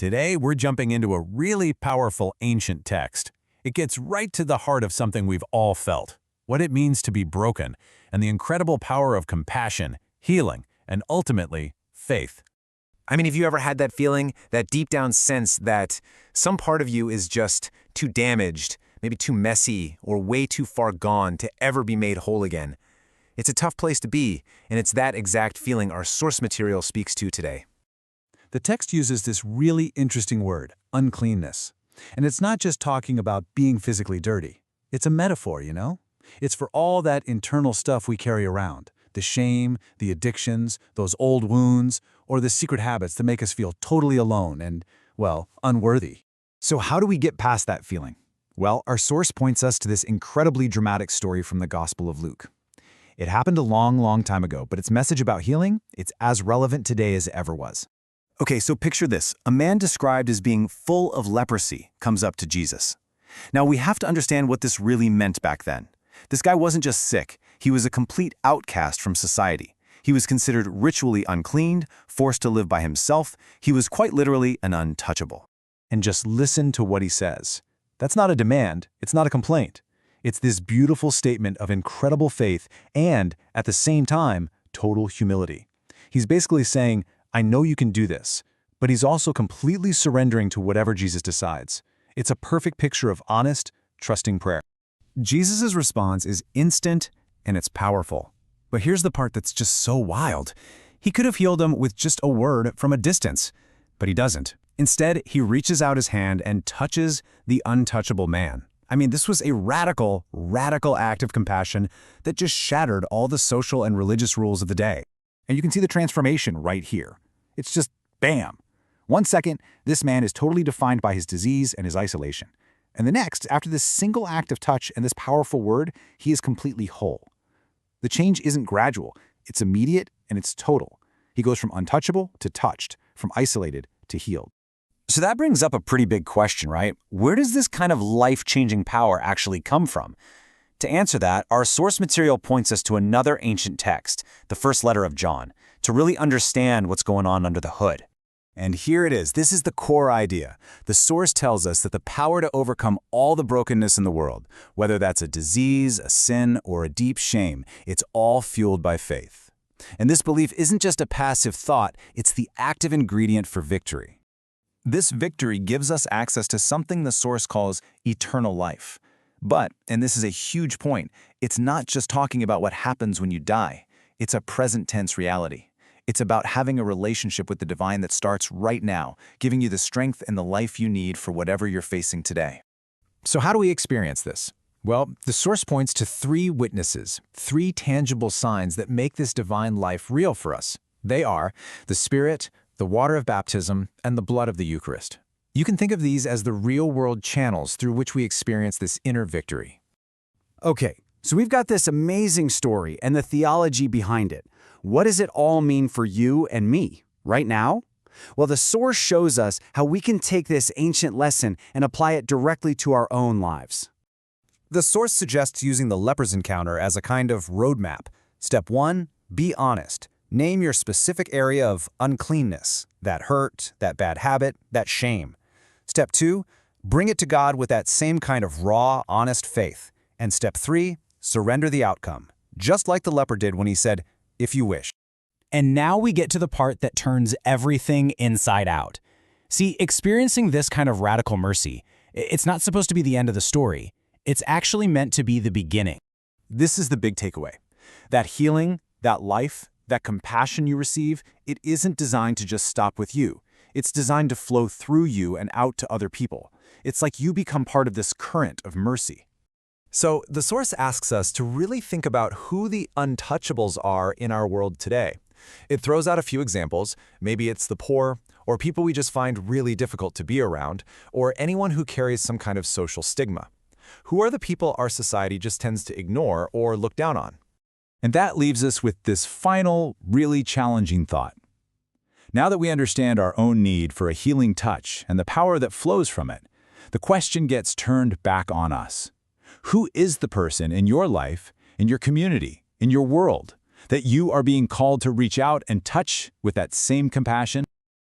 Today, we're jumping into a really powerful ancient text. It gets right to the heart of something we've all felt, what it means to be broken, and the incredible power of compassion, healing, and ultimately, faith. I mean, have you ever had that feeling, that deep down sense that some part of you is just too damaged, maybe too messy, or way too far gone to ever be made whole again? It's a tough place to be, and it's that exact feeling our source material speaks to today. The text uses this really interesting word, uncleanness. And it's not just talking about being physically dirty. It's a metaphor, you know? It's for all that internal stuff we carry around, the shame, the addictions, those old wounds, or the secret habits that make us feel totally alone and, well, unworthy. So how do we get past that feeling? Well, our source points us to this incredibly dramatic story from the Gospel of Luke. It happened a long, long time ago, but its message about healing, it's as relevant today as it ever was. Okay, so picture this. A man described as being full of leprosy comes up to Jesus. Now, we have to understand what this really meant back then. This guy wasn't just sick. He was a complete outcast from society. He was considered ritually unclean, forced to live by himself. He was quite literally an untouchable. And just listen to what he says. That's not a demand. It's not a complaint. It's this beautiful statement of incredible faith and, at the same time, total humility. He's basically saying, I know you can do this, but he's also completely surrendering to whatever Jesus decides. It's a perfect picture of honest, trusting prayer. Jesus' response is instant and it's powerful. But here's the part that's just so wild. He could have healed him with just a word from a distance, but he doesn't. Instead, he reaches out his hand and touches the untouchable man. I mean, this was a radical, radical act of compassion that just shattered all the social and religious rules of the day. And you can see the transformation right here. It's just bam. 1 second, this man is totally defined by his disease and his isolation. And the next, after this single act of touch and this powerful word, he is completely whole. The change isn't gradual, it's immediate and it's total. He goes from untouchable to touched, from isolated to healed. So that brings up a pretty big question, right? Where does this kind of life-changing power actually come from? To answer that, our source material points us to another ancient text, the first letter of John, to really understand what's going on under the hood. And here it is. This is the core idea. The source tells us that the power to overcome all the brokenness in the world, whether that's a disease, a sin, or a deep shame, it's all fueled by faith. And this belief isn't just a passive thought, it's the active ingredient for victory. This victory gives us access to something the source calls eternal life. But, and this is a huge point, it's not just talking about what happens when you die. It's a present tense reality. It's about having a relationship with the divine that starts right now, giving you the strength and the life you need for whatever you're facing today. So how do we experience this? Well, the source points to 3 witnesses, 3 tangible signs that make this divine life real for us. They are the Spirit, the water of baptism, and the blood of the Eucharist. You can think of these as the real-world channels through which we experience this inner victory. Okay, so we've got this amazing story and the theology behind it. What does it all mean for you and me right now? Well, the source shows us how we can take this ancient lesson and apply it directly to our own lives. The source suggests using the leper's encounter as a kind of roadmap. Step 1, be honest. Name your specific area of uncleanness, that hurt, that bad habit, that shame. Step 2, bring it to God with that same kind of raw, honest faith. And step 3, surrender the outcome, just like the leper did when he said, if you wish. And now we get to the part that turns everything inside out. See, experiencing this kind of radical mercy, it's not supposed to be the end of the story. It's actually meant to be the beginning. This is the big takeaway. That healing, that life, that compassion you receive, it isn't designed to just stop with you. It's designed to flow through you and out to other people. It's like you become part of this current of mercy. So the source asks us to really think about who the untouchables are in our world today. It throws out a few examples. Maybe it's the poor, or people we just find really difficult to be around, or anyone who carries some kind of social stigma. Who are the people our society just tends to ignore or look down on? And that leaves us with this final, really challenging thought. Now that we understand our own need for a healing touch and the power that flows from it, the question gets turned back on us. Who is the person in your life, in your community, in your world, that you are being called to reach out and touch with that same compassion?